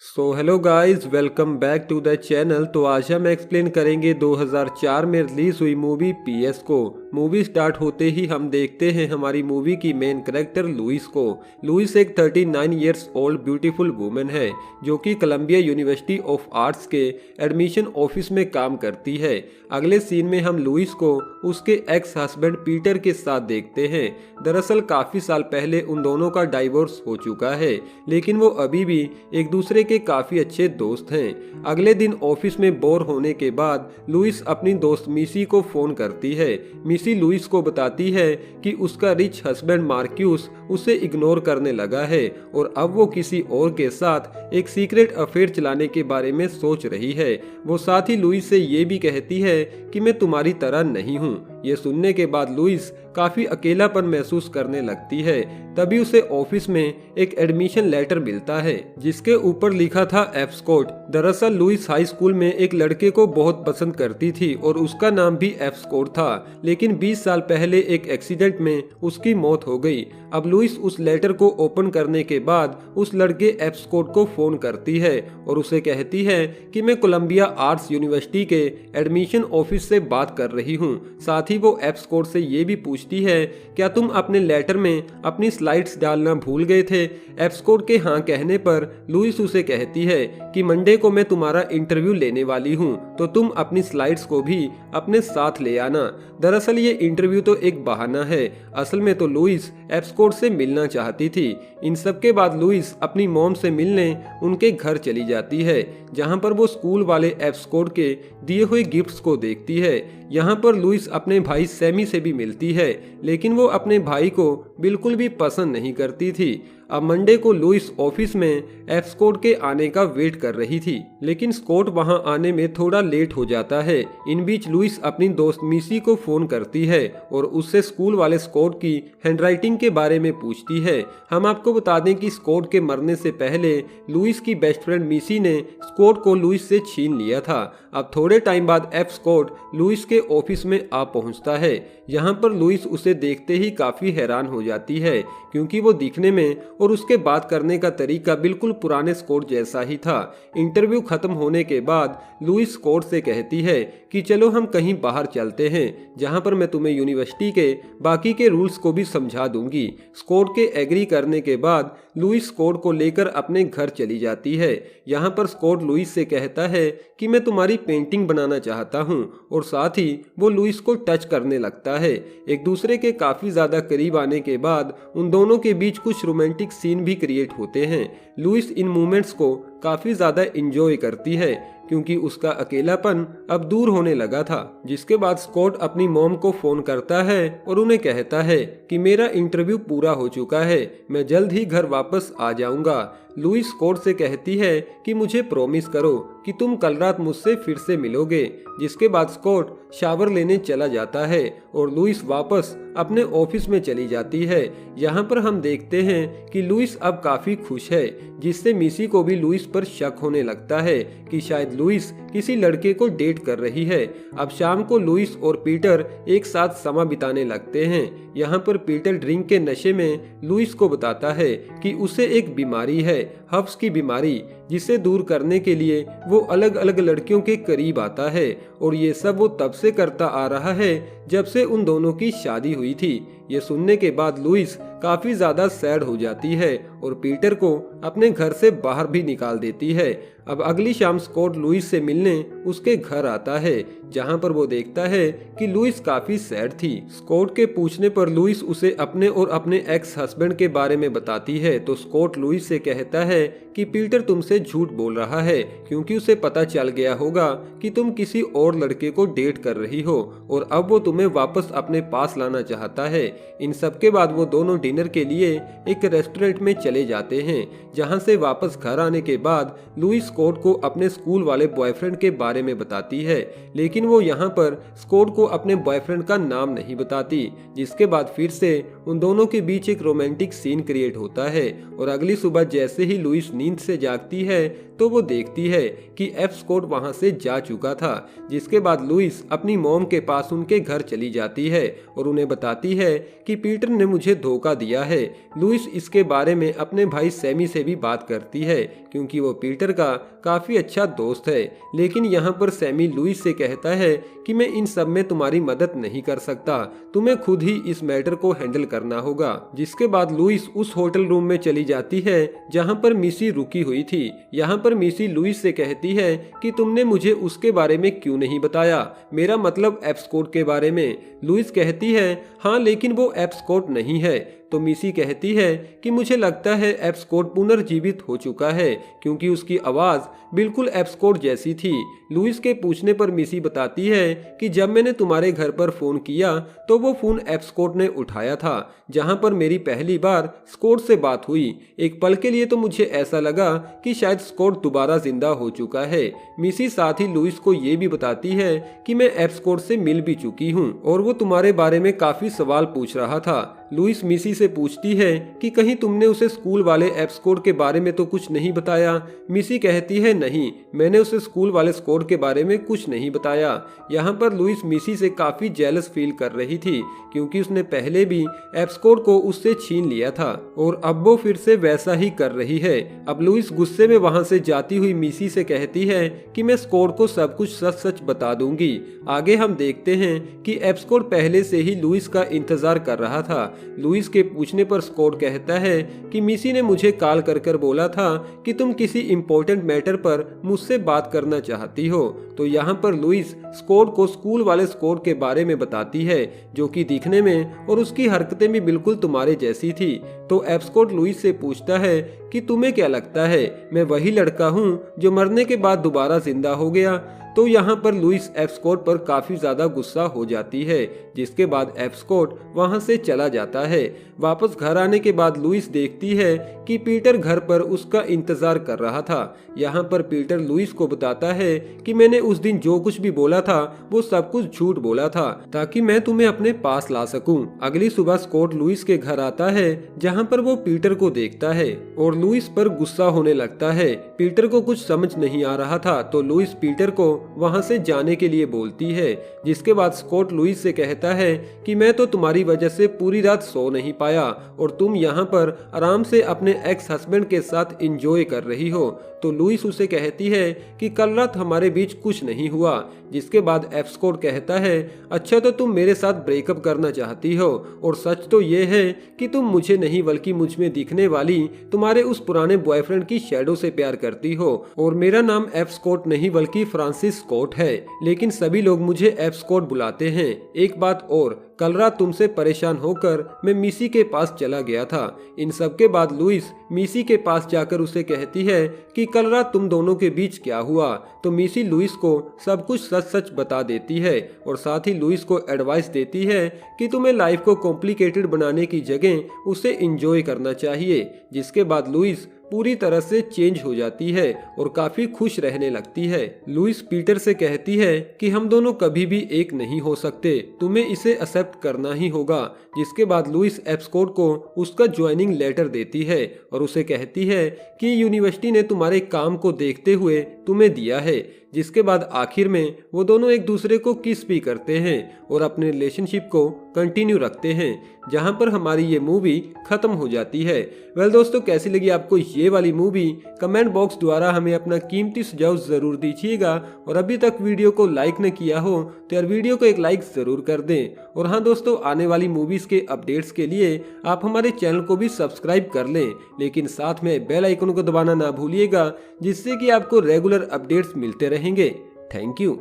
Hello guys, welcome back to the channel. तो आज हम एक्सप्लेन करेंगे 2004 में रिलीज हुई मूवी पीएस को। मूवी स्टार्ट होते ही हम देखते हैं हमारी मूवी की मेन कैरेक्टर लुइस को। लुइस एक 39 इयर्स ओल्ड ब्यूटीफुल वुमेन है जो कि कोलंबिया यूनिवर्सिटी ऑफ आर्ट्स के एडमिशन ऑफिस में काम करती है। अगले सीन में हम लुइस को उसके एक्स हस्बैंड पीटर के साथ देखते हैं। दरअसल काफी साल पहले उन दोनों का डाइवोर्स हो चुका है, लेकिन वो अभी भी एक दूसरे के काफी अच्छे दोस्त हैं। अगले दिन ऑफिस में बोर होने के बाद लुइस अपनी दोस्त मिसी को फोन करती है। मिसी लुइस को बताती है कि उसका रिच हस्बैंड मार्क्यूस उसे इग्नोर करने लगा है और अब वो किसी और के साथ एक सीक्रेट अफेयर चलाने के बारे में सोच रही है। वो साथ ही लुइस से ये भी कहती है कि मैं तुम्हारी तरह नहीं हूँ। ये सुनने के बाद लुइस काफी अकेलापन महसूस करने लगती है। तभी उसे ऑफिस में एक एडमिशन लेटर मिलता है जिसके ऊपर लिखा था एप्सकोट। दरअसल लुइस हाई स्कूल में एक लड़के को बहुत पसंद करती थी और उसका नाम भी एप्सकोट था, लेकिन 20 साल पहले एक एक्सीडेंट में उसकी मौत हो गई। अब लुइस उस लेटर को ओपन करने के बाद उस लड़के एप्सकोट को फोन करती है और उसे कहती है कि मैं कोलंबिया आर्ट्स यूनिवर्सिटी के एडमिशन ऑफिस से बात कर रही हूँ। साथ ही वो एप्सकोट से ये भी पूछती है क्या तुम अपने लेटर में अपनी स्लाइड्स डालना भूल गए थे। एप्सकोट के हाँ कहने पर लुइस उसे कहती है कि मंडे को मैं तुम्हारा इंटरव्यू लेने वाली हूँ, तो तुम अपनी स्लाइड्स को भी अपने साथ ले आना। दरअसल ये इंटरव्यू तो एक बहाना है, असल में तो लुइस एप्सकोट से मिलना चाहती थी। इन सब के बाद लुइस अपनी मॉम से मिलने उनके घर चली जाती है, जहां पर वो स्कूल वाले एप्सकोट के दिए हुए गिफ्ट्स को देखती है। यहाँ पर लुइस अपने भाई सैमी से भी मिलती है, लेकिन वो अपने भाई को बिल्कुल भी पसंद नहीं करती थी। अब मंडे को लुइस ऑफिस में एप्सकोट के आने का वेट कर रही थी, लेकिन स्कॉट वहां आने में थोड़ा लेट हो जाता है। इन बीच लुइस अपनी दोस्त मिसी को फोन करती है और उससे स्कूल वाले स्कॉट की हैंडराइटिंग के बारे में पूछती है। हम आपको बता दें कि स्कॉट के मरने से पहले लुइस की बेस्ट फ्रेंड मिसी ने स्कॉट को लुइस से छीन लिया था। अब थोड़े टाइम बाद एप्सकोट लुइस के ऑफिस में आ पहुंचता है। यहाँ पर लुइस उसे देखते ही काफी हैरान हो जाती है, क्योंकि वो दिखने में और उसके बात करने का तरीका बिल्कुल पुराने स्कॉट जैसा ही था। इंटरव्यू खत्म होने के बाद लुइस स्कॉट से कहती है कि चलो हम कहीं बाहर चलते हैं, जहां पर मैं तुम्हें यूनिवर्सिटी के बाकी के रूल्स को भी समझा दूंगी। स्कॉट के एग्री करने के बाद लुइस स्कॉट को लेकर अपने घर चली जाती है। यहाँ पर स्कॉट लुइस से कहता है कि मैं तुम्हारी पेंटिंग बनाना चाहता हूँ, और साथ ही वो लुइस को टच करने लगता है। एक दूसरे के काफी ज्यादा करीब आने के बाद उन दोनों के बीच कुछ रोमांटिक सीन भी क्रिएट होते हैं। लुइस इन मोमेंट्स को काफी ज्यादा एंजॉय करती है, क्योंकि उसका अकेलापन अब दूर होने लगा था। जिसके बाद स्कॉट अपनी मॉम को फोन करता है और उन्हें कहता है कि मेरा इंटरव्यू पूरा हो चुका है, मैं जल्द ही घर वापस आ जाऊंगा। लुइस स्कॉट से कहती है कि मुझे प्रॉमिस करो कि तुम कल रात मुझसे फिर से मिलोगे। जिसके बाद स्कॉट शावर लेने चला जाता है और लुइस वापस अपने ऑफिस में चली जाती है। यहाँ पर हम देखते हैं कि लुइस अब काफी खुश है, जिससे मिसी को भी लुइस पर शक होने लगता है कि शायद लुइस किसी लड़के को डेट कर रही है। अब शाम को लुइस और पीटर एक साथ समय बिताने लगते हैं। यहाँ पर पीटर ड्रिंक के नशे में लुइस को बताता है कि उसे एक बीमारी है, हफ्स की बीमारी, जिसे दूर करने के लिए वो अलग अलग लड़कियों के करीब आता है, और ये सब वो तब से करता आ रहा है जब से उन दोनों की शादी हुई थी। ये सुनने के बाद लुइस काफी ज्यादा सैड हो जाती है और पीटर को अपने घर से बाहर भी निकाल देती है। अब अगली शाम स्कॉट लुइस से मिलने उसके घर आता है, जहां पर वो देखता है कि लुइस काफी सैड थी। स्कॉट के पूछने पर लुइस उसे अपने और अपने एक्स हस्बैंड के बारे में बताती है, तो स्कॉट लुइस से कहता है कि पीटर तुमसे झूठ बोल रहा है, क्योंकि उसे पता चल गया होगा कि तुम किसी और लड़के को डेट कर रही हो, और अब वो तुम्हें वापस अपने पास लाना चाहता है। इन सब के बाद वो दोनों डिनर के लिए एक रेस्टोरेंट में चले जाते हैं, जहां से वापस घर आने के बाद लुइस स्कॉट को अपने स्कूल वाले बॉयफ्रेंड के बारे में बताती है, लेकिन वो यहाँ पर स्कॉट को अपने बॉयफ्रेंड का नाम नहीं बताती। जिसके बाद फिर से उन दोनों के बीच एक रोमांटिक सीन क्रिएट होता है, और अगली सुबह जैसे ही लुइस नींद से जागती है तो वो देखती है कि एप्सकोट वहां से जा चुका था। जिसके बाद लुइस अपनी मॉम के पास उनके घर चली जाती है और उन्हें बताती है कि पीटर ने मुझे धोखा दिया है। लुइस इसके बारे में अपने भाई सैमी से भी बात करती है क्योंकि वो पीटर का काफी अच्छा दोस्त है। लेकिन यहाँ पर सैमी लुइस से कहता है कि मैं इन सब में तुम्हारी मदद नहीं कर सकता, तुम्हें खुद ही इस मैटर को हैंडल करना होगा। जिसके बाद लुइस उस होटल रूम में चली जाती है जहाँ पर मिसी रुकी हुई थी। यहाँ पर मिसी लुइस से कहती है कि तुमने मुझे उसके बारे में क्यों नहीं बताया, मेरा मतलब एब्सकॉट के बारे में। लुइस कहती है हाँ लेकिन वो एब्सकॉट नहीं है। तो मिसी कहती है कि मुझे लगता है एब्सकॉट पुनर्जीवित हो चुका है क्योंकि उसकी आवाज बिल्कुल एब्सकॉट जैसी थी। लुइस के पूछने पर मिसी बताती है कि जब मैंने तुम्हारे घर पर फोन किया तो वो फोन एब्सकॉट ने उठाया था जहां पर मेरी पहली बार स्कॉट से बात हुई। एक पल के लिए तो मुझे ऐसा लगा कि शायद स्कॉट दोबारा जिंदा हो चुका है। मिसी साथ ही लुइस को ये भी बताती है कि मैं एब्सकॉट से मिल भी चुकी हूँ और वो तुम्हारे बारे में काफी सवाल पूछ रहा था। लुइस मिसी से पूछती है कि कहीं तुमने उसे स्कूल वाले एब्सकॉट के बारे में तो कुछ नहीं बताया। मिसी कहती है नहीं, मैंने उसे स्कूल वाले स्कॉट के बारे में कुछ नहीं बताया। यहाँ पर लुइस मिसी से काफी जेलस फील कर रही थी क्योंकि उसने पहले भी एब्सकॉट को उससे छीन लिया था और अब वो फिर से वैसा ही कर रही है। अब लुइस गुस्से में वहां से जाती हुई मिसी से कहती है कि मैं स्कॉट को सब कुछ सच सच बता दूंगी। आगे हम देखते हैं कि एब्सकॉट पहले से ही लुइस का इंतजार कर रहा था। लुइस के पूछने पर स्कॉट कहता है कि मिसी ने मुझे कॉल कर बोला था कि तुम किसी इम्पोर्टेंट मैटर पर मुझसे बात करना चाहती हो। तो यहाँ पर लुइस स्कॉट को स्कूल वाले स्कॉट के बारे में बताती है जो कि दिखने में और उसकी हरकतें भी बिल्कुल तुम्हारे जैसी थी। तो एब्सकॉट लुइस से पूछता है कि तुम्हें क्या लगता है मैं वही लड़का हूँ जो मरने के बाद दोबारा जिंदा हो गया। तो यहाँ पर लुइस एब्सकॉट पर काफी ज्यादा गुस्सा हो जाती है जिसके बाद एब्सकॉट वहां से चला जाता है। वापस घर आने के बाद लुइस देखती है कि पीटर घर पर उसका इंतजार कर रहा था। यहाँ पर पीटर लुइस को बताता है कि मैंने उस दिन जो कुछ भी बोला था वो सब कुछ झूठ बोला था ताकि मैं तुम्हें अपने पास ला सकूं। अगली सुबह स्कॉट लुइस के घर आता है जहाँ पर वो पीटर को देखता है और लुइस पर गुस्सा होने लगता है। पीटर को कुछ समझ नहीं आ रहा था तो लुइस पीटर को वहां से जाने के लिए बोलती है। जिसके बाद स्कॉट लुइस से कहता है कि मैं तो तुम्हारी वजह से पूरी रात सो नहीं पाया और तुम यहाँ पर आराम से अपने एक्स हस्बैंड के साथ एंजॉय कर रही हो। तो लुइस उसे कहती है कि कल रात हमारे बीच कुछ नहीं हुआ। जिसके बाद एब्सकॉट कहता है अच्छा तो तुम मेरे साथ ब्रेकअप करना चाहती हो और सच तो ये है कि तुम मुझे नहीं बल्कि मुझ में दिखने वाली तुम्हारे उस पुराने बॉयफ्रेंड की शैडो से प्यार करती हो। और मेरा नाम एब्सकॉट नहीं बल्कि फ्रांसिस स्कॉट है लेकिन सभी लोग मुझे एब्सकॉट बुलाते हैं। एक बात और, कल रात तुमसे परेशान होकर मैं मिसी के पास चला गया था। इन सब के बाद लुइस मिसी के पास जाकर उसे कहती है कि कल रात तुम दोनों के बीच क्या हुआ। तो मिसी लुइस को सब कुछ सच सच बता देती है और साथ ही लुइस को एडवाइस देती है कि तुम्हें लाइफ को कॉम्प्लिकेटेड बनाने की जगह उसे एंजॉय करना चाहिए। जिसके बाद लुइस पूरी तरह से चेंज हो जाती है और काफी खुश रहने लगती है। लुइस पीटर से कहती है कि हम दोनों कभी भी एक नहीं हो सकते, तुम्हें इसे एक्सेप्ट करना ही होगा। जिसके बाद लुइस एब्सकॉट को उसका ज्वाइनिंग लेटर देती है और उसे कहती है कि यूनिवर्सिटी ने तुम्हारे काम को देखते हुए तुम्हें दिया है। जिसके बाद आखिर में वो दोनों एक दूसरे को किस भी करते हैं और अपने रिलेशनशिप को कंटिन्यू रखते हैं, जहां पर हमारी ये मूवी खत्म हो जाती है। वेल दोस्तों, कैसी लगी आपको ये वाली मूवी? कमेंट बॉक्स द्वारा हमें अपना कीमती सुझाव जरूर दीजिएगा और अभी तक वीडियो को लाइक न किया हो तो यार वीडियो को एक लाइक जरूर कर दें। और हाँ दोस्तों, आने वाली मूवीज के अपडेट्स के लिए आप हमारे चैनल को भी सब्सक्राइब कर लें, लेकिन साथ में बेल आइकन को दबाना ना भूलिएगा जिससे कि आपको रेगुलर अपडेट्स मिलते रहेंगे। Thank you.